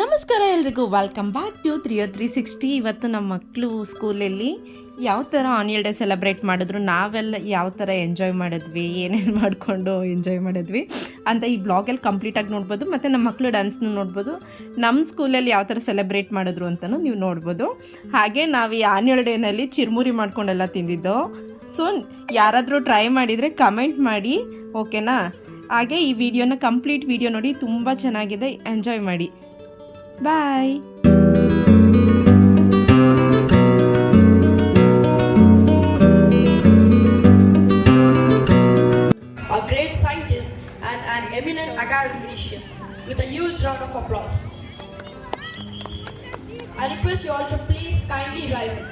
ನಮಸ್ಕಾರ ಎಲ್ರಿಗೂ, welcome back to 360. ಇವತ್ತು ನಮ್ಮ ಮಕ್ಕಳು ಸ್ಕೂಲಲ್ಲಿ ಯಾವ ಥರ ಆನ್ಯುವಲ್ ಡೇ ಸೆಲೆಬ್ರೇಟ್ ಮಾಡಿದ್ರು, ನಾವೆಲ್ಲ ಯಾವ ಥರ ಎಂಜಾಯ್ ಮಾಡಿದ್ವಿ, ಏನೇನು ಮಾಡಿಕೊಂಡು ಎಂಜಾಯ್ ಮಾಡಿದ್ವಿ ಅಂತ ಈ ಬ್ಲಾಗಲ್ಲಿ ಕಂಪ್ಲೀಟಾಗಿ ನೋಡ್ಬೋದು. ಮತ್ತು ನಮ್ಮ ಮಕ್ಕಳು ಡ್ಯಾನ್ಸ್ನು ನೋಡ್ಬೋದು, ನಮ್ಮ ಸ್ಕೂಲಲ್ಲಿ ಯಾವ ಥರ ಸೆಲೆಬ್ರೇಟ್ ಮಾಡಿದ್ರು ಅಂತಲೂ ನೀವು ನೋಡ್ಬೋದು. ಹಾಗೆ ನಾವು ಈ ಆನ್ಯುವಲ್ ಡೇನಲ್ಲಿ ಚಿರ್ಮುರಿ ಮಾಡ್ಕೊಂಡೆಲ್ಲ ತಿಂದಿದ್ದೋ. ಸೊ ಯಾರಾದರೂ ಟ್ರೈ ಮಾಡಿದರೆ ಕಮೆಂಟ್ ಮಾಡಿ, ಓಕೆನಾ? ಹಾಗೆ ಈ ವಿಡಿಯೋನ ಕಂಪ್ಲೀಟ್ ವಿಡಿಯೋ ನೋಡಿ, ತುಂಬ ಚೆನ್ನಾಗಿದೆ, ಎಂಜಾಯ್ ಮಾಡಿ. Bye. A great scientist and an eminent academician, with a huge round of applause. I request you all to please kindly rise up.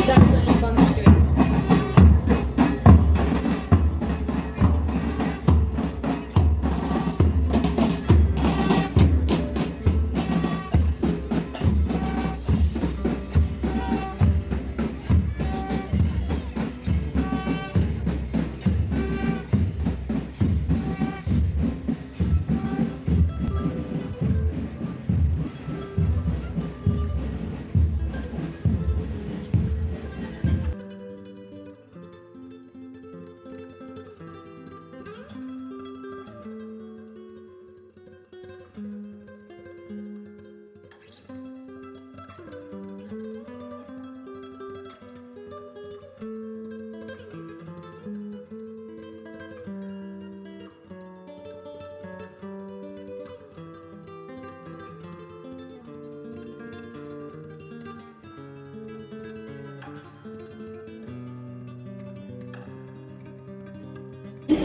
Dasali constituency.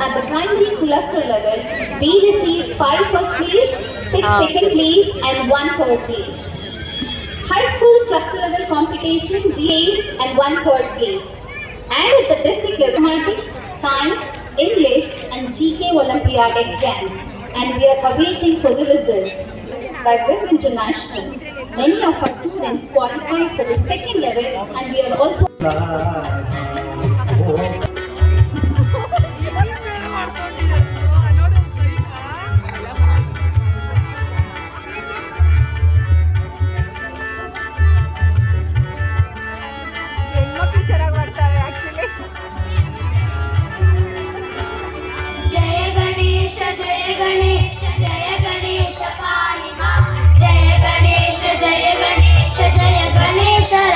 At the primary cluster level, we received 5 first place, 6 second place and 1 third place. High school cluster level competition, we placed and 1 third place. And at the district level, mathematics, science, English and GK Olympiad exams. And we are awaiting for the results. By Viz International, many of our students qualified for the second level and we are also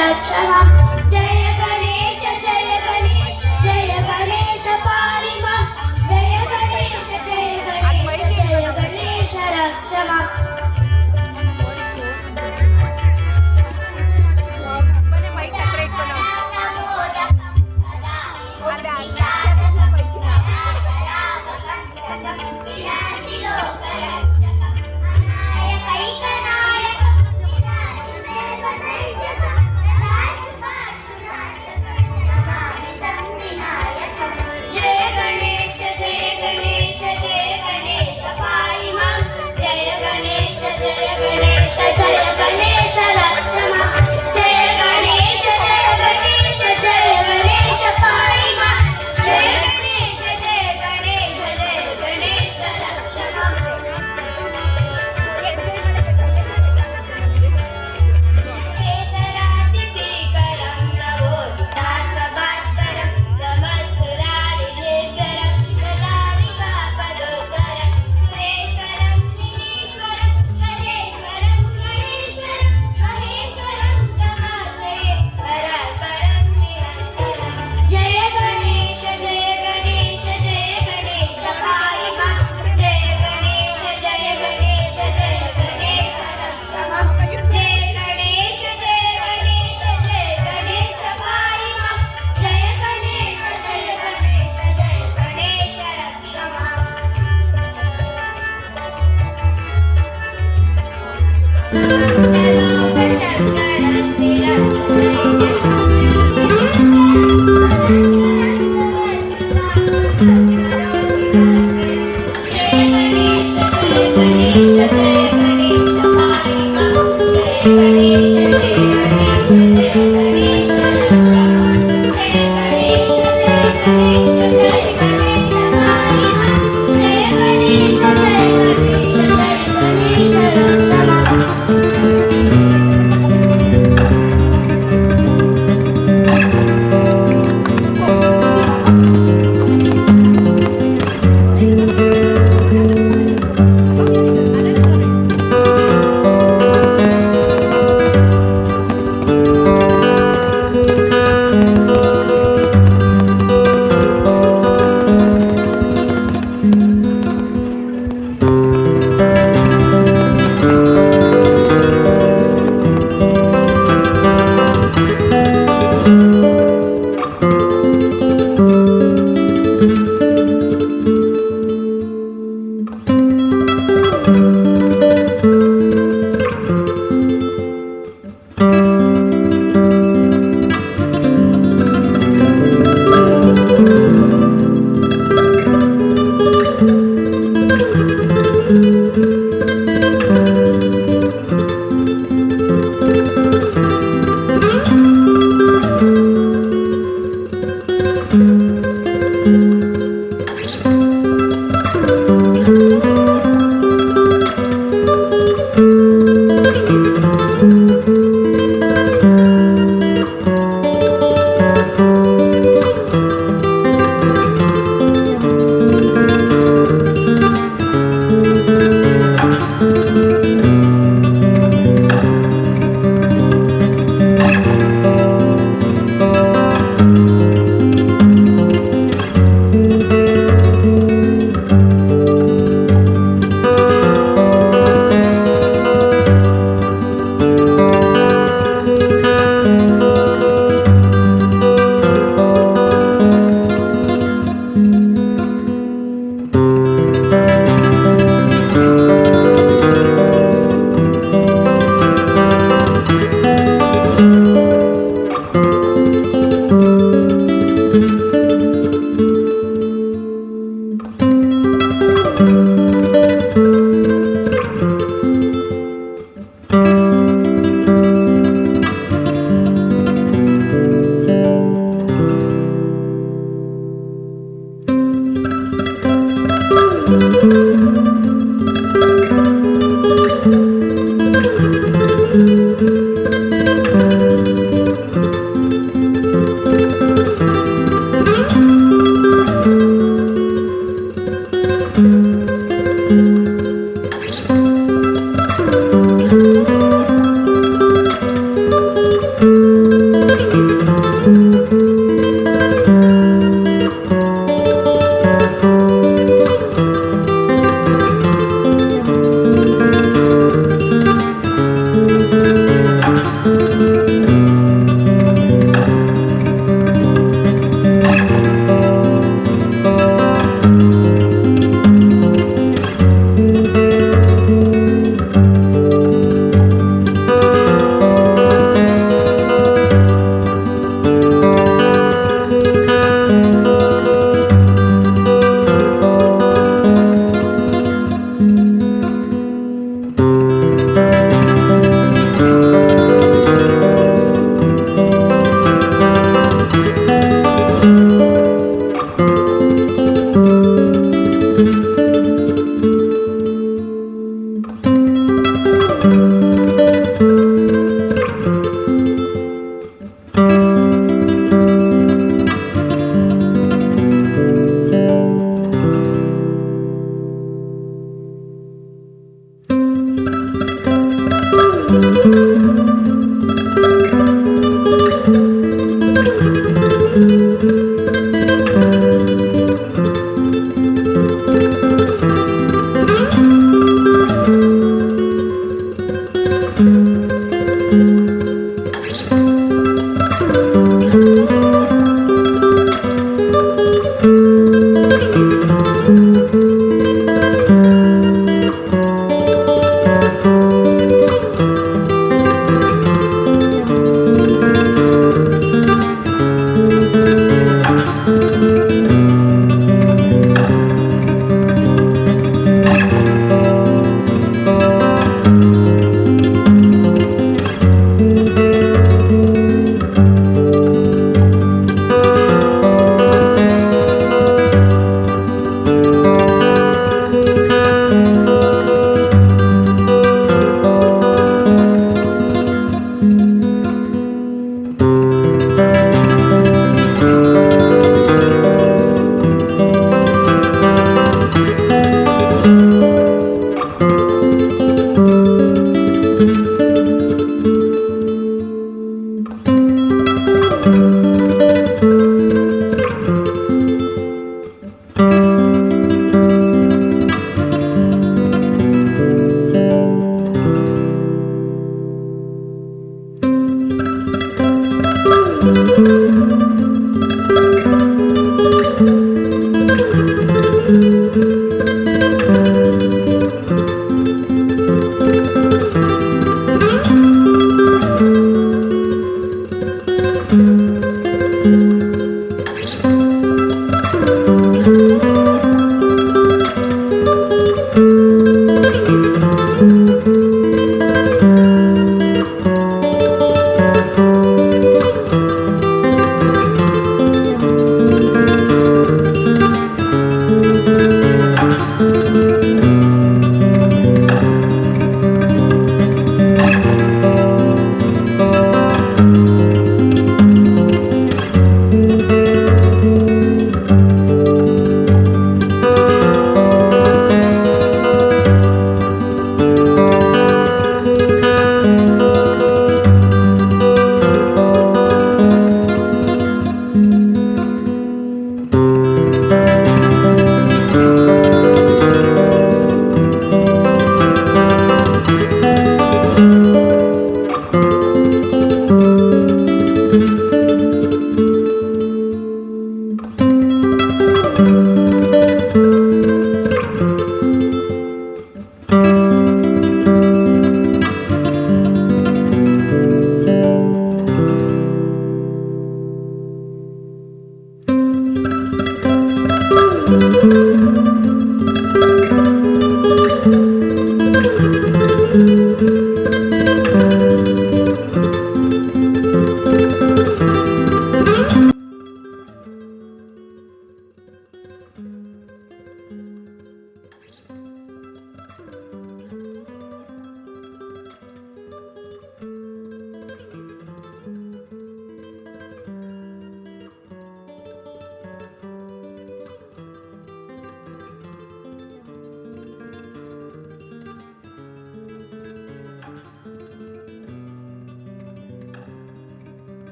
रक्षमा जय गणेश जय गणेश जय गणेश पालिमा जय गणेश जय गणेश जय गणेश रक्षमा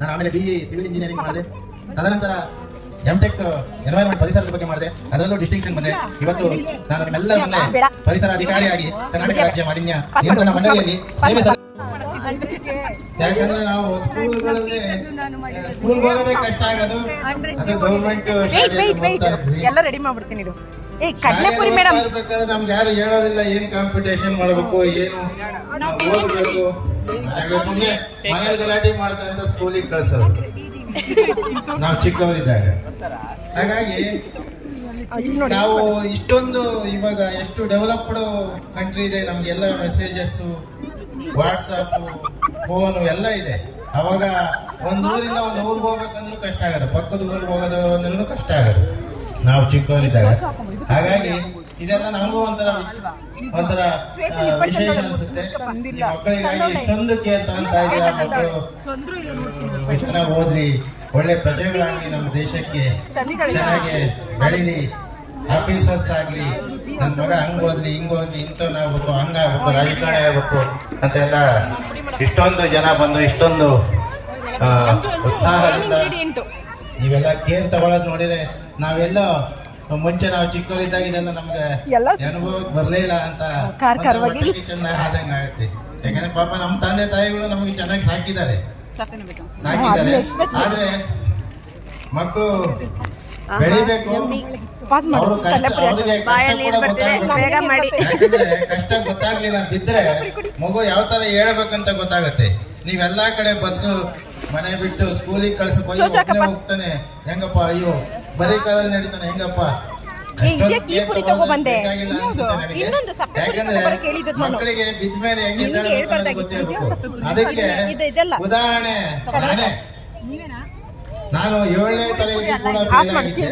ನಾನು ಆಮೇಲೆ BE civil engineering ಮಾಡಿದೆ. ತದನಂತರ MTech ಎನ್ವೈರನ್ಮೆಂಟ್ ಪರಿಸರದ ಬಗ್ಗೆ ಮಾಡಿದೆ. ಅದರಲ್ಲೂ ಡಿಸ್ಟಿಂಕ್ಷನ್ ಬಂದೆ. ಇವತ್ತು ನಾನು ನಿಮ್ಮೆಲ್ಲರ ಮುಂದೆ ಪರಿಸರ ಅಧಿಕಾರಿಯಾಗಿ ಕರ್ನಾಟಕ ರಾಜ್ಯ ಮಾಲಿನ್ಯ ನಿಯಂತ್ರಣ ಮಂಡಳಿಯಲ್ಲಿ ಸೇವೆ ಯಾಕಂದ್ರೆ ನಾವು ಸ್ಕೂಲ್ಗಳಲ್ಲಿ ಸ್ಕೂಲ್ಗೆ ಹೋಗೋದೇ ಕಷ್ಟ ಆಗೋದು. ಅದು ಗೌರ್ಮೆಂಟ್ ಎಲ್ಲ ರೆಡಿ ಮಾಡ್ಬಿಡ್ತೀನಿ ಇದು. ಇರ್ಬೇಕಾದ್ರೆ ನಮ್ಗೆ ಯಾರು ಹೇಳೋರಿಲ್ಲ ಏನು ಕಾಂಪಿಟೇಷನ್ ಮಾಡಬೇಕು, ಏನು ಓದಬೇಕು. ಸುಮ್ಮನೆ ಮನೇಲಿ ಗಲಾಟೆ ಮಾಡ್ತಾ ಅಂತ ಸ್ಕೂಲಿಗೆ ಕಳ್ಸೋದು ನಾವು ಚಿಕ್ಕವರಿದ್ದಾಗ. ಹಾಗಾಗಿ ನಾವು ಇಷ್ಟೊಂದು ಇವಾಗ ಎಷ್ಟು ಡೆವಲಪ್ಡ್ ಕಂಟ್ರಿ ಇದೆ, ನಮ್ಗೆಲ್ಲ ಮೆಸೇಜಸ್, ವಾಟ್ಸಪ್, ಫೋನು ಎಲ್ಲ ಇದೆ. ಅವಾಗ ಒಂದು ಊರಿಂದ ಒಂದು ಊರಿಗೆ ಹೋಗ್ಬೇಕಂದ್ರೂ ಕಷ್ಟ ಆಗೋದು, ಪಕ್ಕದ ಊರಿಗೆ ಹೋಗೋದು ಅಂದ್ರೂ ಕಷ್ಟ ಆಗೋದು ನಾವು ಚಿಕ್ಕವರಿದ್ದಾಗ. ಹಾಗಾಗಿ ಇದೆಲ್ಲ ನಮಗೂ ಒಂಥರ ವಿಶೇಷ ಅನ್ಸುತ್ತೆ. ಈ ಮಕ್ಕಳಿಗಾಗಿ ಇಷ್ಟೊಂದು ಕೇರ್ ತಗೊಂತ ಇದ್ದೀರಾ. ಮಕ್ಕಳು ಚೆನ್ನಾಗಿ ಓದ್ಲಿ, ಒಳ್ಳೆ ಪ್ರಜೆಗಳಾಗ್ಲಿ, ನಮ್ಮ ದೇಶಕ್ಕೆ ಚೆನ್ನಾಗಿ ಬೆಳೀಲಿ, ಆಫೀಸರ್ಸ್ ಆಗ್ಲಿ, ನನ್ನ ಮಗ ಹಂಗ್ ಓದ್ಲಿ, ಹಿಂಗ್ ಓದ್ಲಿ, ಇಂಥವ್ನಾಗ್ಬೇಕು, ಹಂಗಾಗ್ಬೇಕು, ರಾಜಕಾರಣಿ ಆಗ್ಬೇಕು ಅಂತೆಲ್ಲ ಇಷ್ಟೊಂದು ಜನ ಬಂದು ಇಷ್ಟೊಂದು ಉತ್ಸಾಹದಿಂದ ನೀವೆಲ್ಲ ಕೇರ್ ತಗೊಳ್ಳೋದು ನೋಡಿದ್ರೆ ನಾವೆಲ್ಲ ಮುಂಚೆ ನಾವು ಚಿಕ್ಕವರಿದ್ದಾಗ ಇದೆಲ್ಲ ನಮ್ಗೆ ಅನುಭವಕ್ಕೆ ಬರ್ಲಿಲ್ಲ ಅಂತ ಆದಂಗ ಆಗುತ್ತೆ. ಯಾಕಂದ್ರೆ ಪಾಪ ನಮ್ಮ ತಂದೆ ತಾಯಿಗಳು ನಮಗೆ ಚೆನ್ನಾಗಿ ಸಾಕಿದ್ದಾರೆ. ಆದ್ರೆ ಮಕ್ಕಳು ಬೆಳಿಬೇಕು, ಅವ್ರಿಗೆ ಯಾಕಂದ್ರೆ ಕಷ್ಟ ಗೊತ್ತಾಗ್ಲಿಲ್ಲ ಬಿದ್ರೆ ಮಗು ಯಾವ ತರ ಹೇಳ್ಬೇಕಂತ ಗೊತ್ತಾಗತ್ತೆ. ನೀವೆಲ್ಲಾ ಕಡೆ ಬಸ್ಸು ಮನೆ ಬಿಟ್ಟು ಸ್ಕೂಲಿಗೆ ಕಳ್ಸಕ್ ಹೋಗಿ ಹೋಗ್ತಾನೆ, ಹೆಂಗಪ್ಪ, ಅಯ್ಯೋ ಬರೀ ಕಾಲಲ್ಲಿ ನಡೀತಾನೆ, ಹೆಂಗಪ್ಪ, ಯಾಕಂದ್ರೆ ಮಕ್ಕಳಿಗೆ ಬಿದ್ದ ಮೇಲೆ ಹೆಂಗೆ ಗೊತ್ತಿರಬೇಕು. ಅದಕ್ಕೆ ಉದಾಹರಣೆ ನಾನು 7ನೇ ತರಗತಿ ಕೂಡ ಫೇಲ್ ಆಗಿದ್ದೆ.